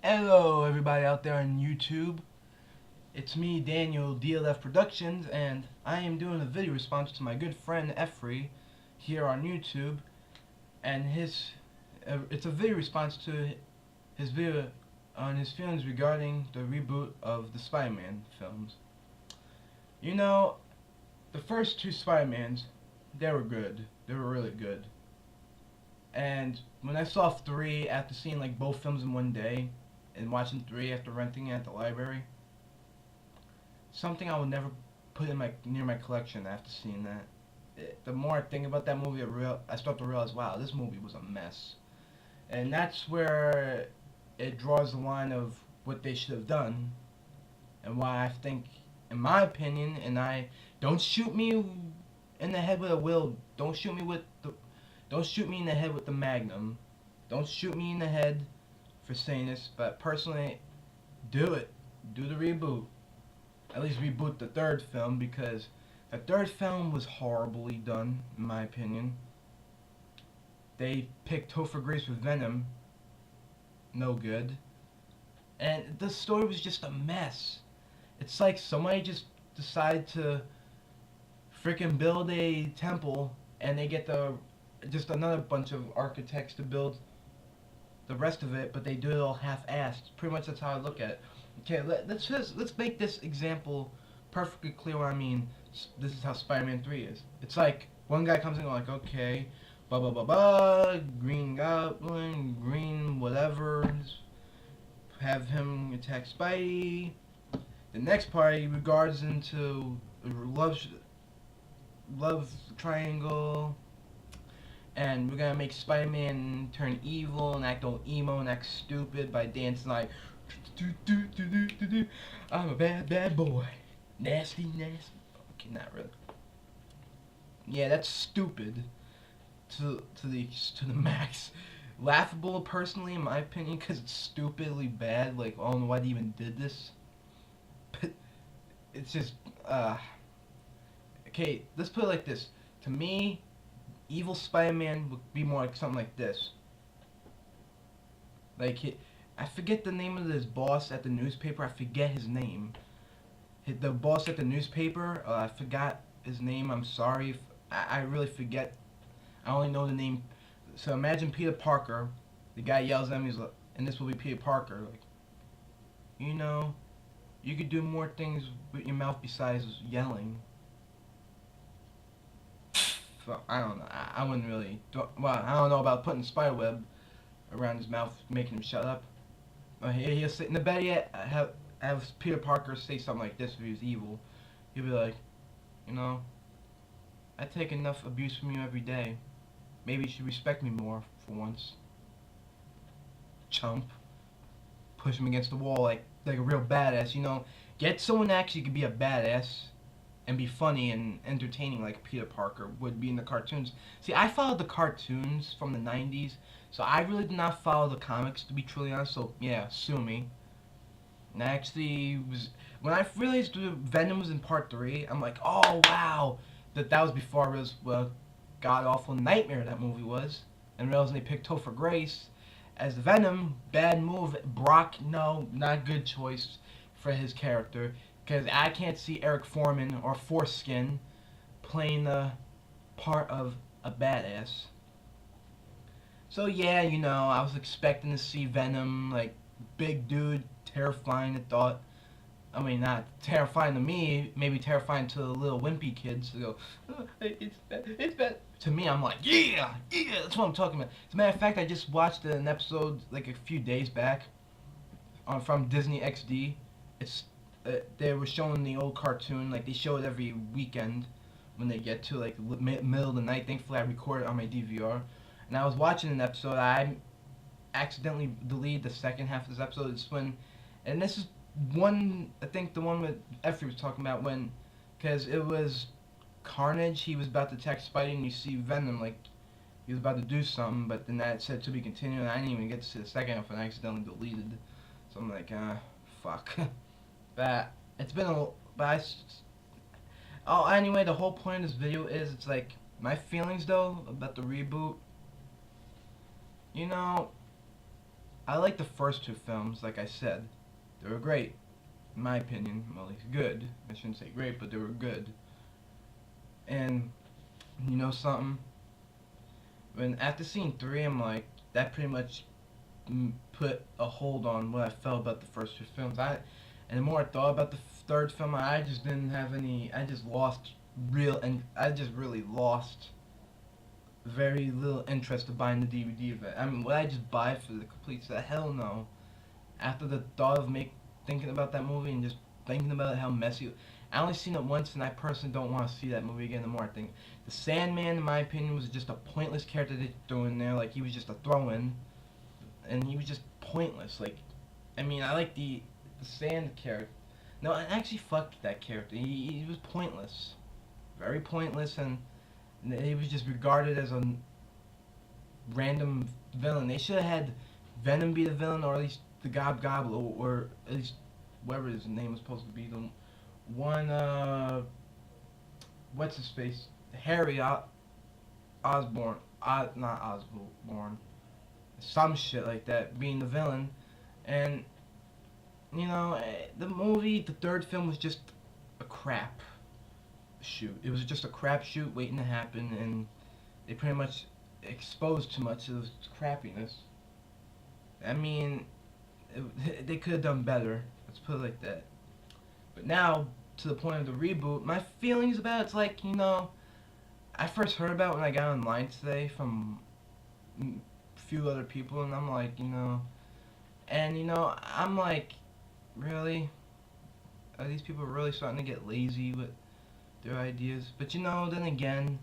Hello everybody out there on YouTube. It's me, Daniel, DLFproductions, and I am doing a video response to my good friend Efree here on YouTube. And it's a video response to his video on his feelings regarding the reboot of the Spider-Man films. You know, the first two Spider-Mans, they were good. They were really good. And when I saw 3 after seeing like both films in one day, and watching 3 after renting it at the library, something I would never put in near my collection after seeing that. The more I think about that movie, I start to realize, wow, this movie was a mess. And that's where it draws the line of what they should have done, and why I think, in my opinion, and I don't shoot me in the head with a will. Don't shoot me in the head with the Magnum. Don't shoot me in the head for saying this, but personally, do it. Do the reboot. At least reboot the third film, because the third film was horribly done, in my opinion. They picked Topher Grace with Venom. No good. And the story was just a mess. It's like somebody just decided to freaking build a temple, and they get just another bunch of architects to build the rest of it, but they do it all half-assed. Pretty much that's how I look at it. Okay, let's make this example perfectly clear what I mean. This is how Spider-Man 3 is. It's like one guy comes in like, okay, blah blah blah blah, Green Goblin, Green whatever, have him attack Spidey. The next part he regards into love triangle, and we're gonna make Spider-Man turn evil and act all emo and act stupid by dancing like I'm a bad boy, nasty. Okay, not really. Yeah, that's stupid to the max. Laughable, personally, in my opinion, because it's stupidly bad. Like, I don't know why they even did this. But it's just okay. Let's put it like this. To me, evil Spider-Man would be more like something like this. Like, I forget the name of his boss at the newspaper. I forget his name. The boss at the newspaper, I forgot his name. I'm sorry. I really forget. I only know the name. So imagine Peter Parker. The guy yells at me, he's like, and this will be Peter Parker. Like, you know, you could do more things with your mouth besides yelling. So, I don't know. I wouldn't really. Well, I don't know about putting spiderweb around his mouth, making him shut up. He'll sit in the bed yet. Have Peter Parker say something like this if he was evil. He'll be like, you know, I take enough abuse from you every day. Maybe you should respect me more for once. Chump. Push him against the wall like a real badass. You know, get someone that actually could be a badass and be funny and entertaining like Peter Parker would be in the cartoons. See, I followed the cartoons from the 90s, so I really did not follow the comics, to be truly honest, so yeah, sue me. And I actually was, when I realized Venom was in part 3, I'm like, oh wow, that was before I realized what a god-awful nightmare that movie was, and realized they picked Topher Grace as Venom. Bad move. Brock, no, not good choice for his character. Because I can't see Eric Foreman or Foreskin playing the part of a badass. So yeah, you know, I was expecting to see Venom, like, big dude, terrifying, I thought. I mean, not terrifying to me, maybe terrifying to the little wimpy kids to go, oh, it's bad. To me, I'm like, yeah, that's what I'm talking about. As a matter of fact, I just watched an episode, like, a few days back from Disney XD. They were showing the old cartoon, like they show it every weekend when they get to like middle of the night. Thankfully I recorded on my DVR, and I was watching an episode. I accidentally deleted the second half of this episode. It's when, and this is one, I think the one with Efree was talking about, when, because it was Carnage, he was about to attack Spidey, and you see Venom, like he was about to do something, but then that said to be continued, and I didn't even get to see the second half, and I accidentally deleted. So I'm like, fuck. But it's been oh, anyway, the whole point of this video is, it's like, my feelings though about the reboot. You know, I like the first two films, like I said. They were great, in my opinion. Well, at least good. I shouldn't say great, but they were good. And, you know something? When after seeing 3, I'm like, that pretty much put a hold on what I felt about the first two films. And the more I thought about the third film, I just didn't have any. I just lost and I just really lost very little interest of buying the DVD of it. I mean, would I just buy it for the complete set? Hell no. After the thought of thinking about that movie and just thinking about it, how messy. I only seen it once, and I personally don't want to see that movie again. The more I think, the Sandman, in my opinion, was just a pointless character they threw in there. Like he was just a throw-in, and he was just pointless. Like, I mean, I like the Sand character. No, I actually fucked that character. He was pointless, very pointless, and he was just regarded as a random villain. They should have had Venom be the villain, or at least the Gobbler, or at least whatever his name was supposed to be. The one, what's his face? Harry Osborn, not Osborn, some shit like that, being the villain. And you know, the movie, the third film was just a crap shoot. It was just a crap shoot waiting to happen, and they pretty much exposed too much of the crappiness. I mean, they could have done better. Let's put it like that. But now, to the point of the reboot, my feelings about it's like, you know, I first heard about it when I got online today from a few other people, and I'm like, you know, and you know, I'm like, really? Are these people really starting to get lazy with their ideas? But you know, then again,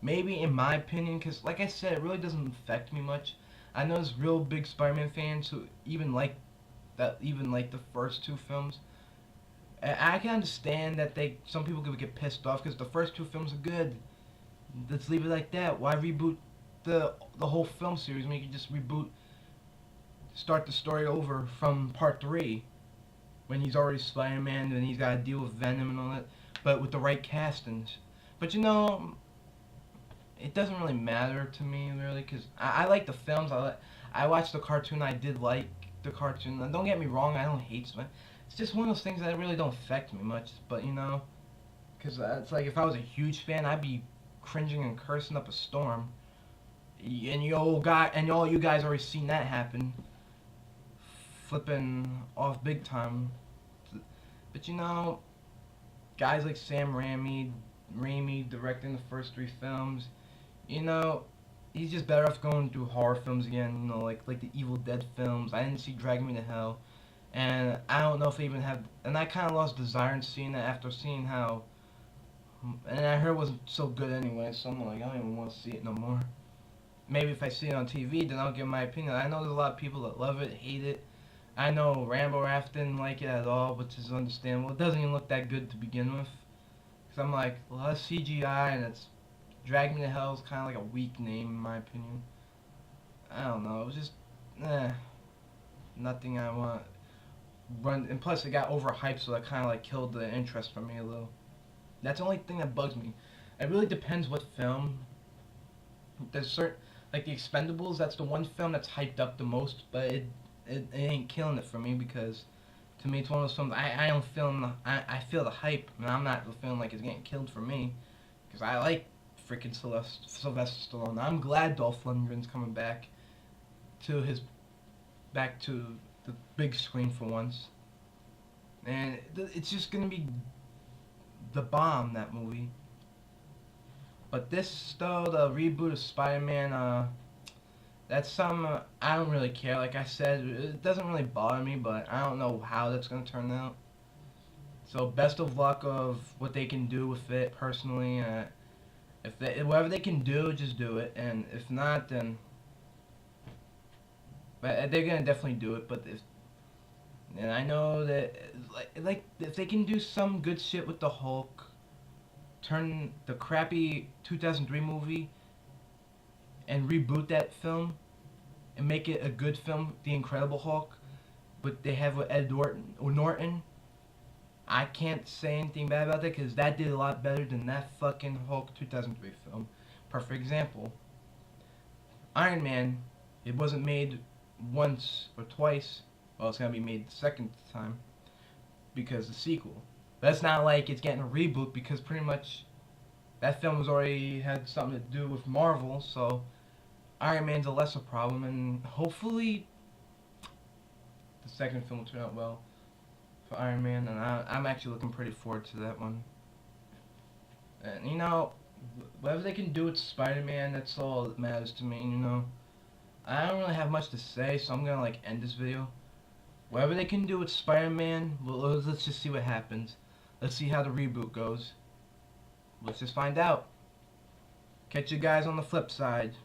maybe in my opinion, because like I said, it really doesn't affect me much. I know there's real big Spider-Man fans who even like the first two films. I can understand that some people could get pissed off because the first two films are good. Let's leave it like that. Why reboot the whole film series when you can just start the story over from part 3 when he's already Spider-Man and he's got to deal with Venom and all that, but with the right castings. But you know, it doesn't really matter to me really because I like the films. I watched the cartoon. I did like the cartoon. And don't get me wrong, I don't hate Spider. It's just one of those things that really don't affect me much. But you know, because it's like if I was a huge fan, I'd be cringing and cursing up a storm. And all you guys already seen that happen, flipping off big time. But you know, guys like Sam Raimi directing the first 3 films, you know, he's just better off going through horror films again. You know, like the Evil Dead films. I didn't see Drag Me to Hell, and I don't know if they even have. And I kind of lost desire in seeing that after seeing how. And I heard it wasn't so good anyway, so I'm like, I don't even want to see it no more. Maybe if I see it on TV, then I'll give my opinion. I know there's a lot of people that love it, hate it. I know Rambo Raft didn't like it at all, which is understandable. It doesn't even look that good to begin with. Because I'm like, a lot of CGI, and it's Drag Me to Hell is kind of like a weak name in my opinion. I don't know. It was just, nothing I want. And plus, it got overhyped, so that kind of like killed the interest for me a little. That's the only thing that bugs me. It really depends what film. There's certain, like the Expendables. That's the one film that's hyped up the most, but it ain't killing it for me because to me it's one of those films I don't feel I feel the hype and I'm not feeling like it's getting killed for me because I like freaking Sylvester Stallone. I'm glad Dolph Lundgren's coming back to the big screen for once, and it's just gonna be the bomb, that movie. But this though, the reboot of Spider-Man, that's some I don't really care. Like I said, it doesn't really bother me, but I don't know how that's gonna turn out. So best of luck of what they can do with it personally. Whatever they can do, just do it, and if not, then but they're gonna definitely do it. But and I know that like if they can do some good shit with the Hulk, turn the crappy 2003 movie and reboot that film and make it a good film, The Incredible Hulk, but they have with Ed Norton. I can't say anything bad about that because that did a lot better than that fucking Hulk 2003 film. Perfect example. Iron Man, it wasn't made once or twice. Well, it's gonna be made the second time because the sequel. But it's not like it's getting a reboot because pretty much that film has already had something to do with Marvel, so Iron Man's a lesser problem, and hopefully the second film will turn out well for Iron Man, and I'm actually looking pretty forward to that one. And you know, whatever they can do with Spider-Man, that's all that matters to me. You know, I don't really have much to say, so I'm gonna like end this video. Whatever they can do with Spider-Man, well, let's just see what happens. Let's see how the reboot goes. Let's just find out. Catch you guys on the flip side.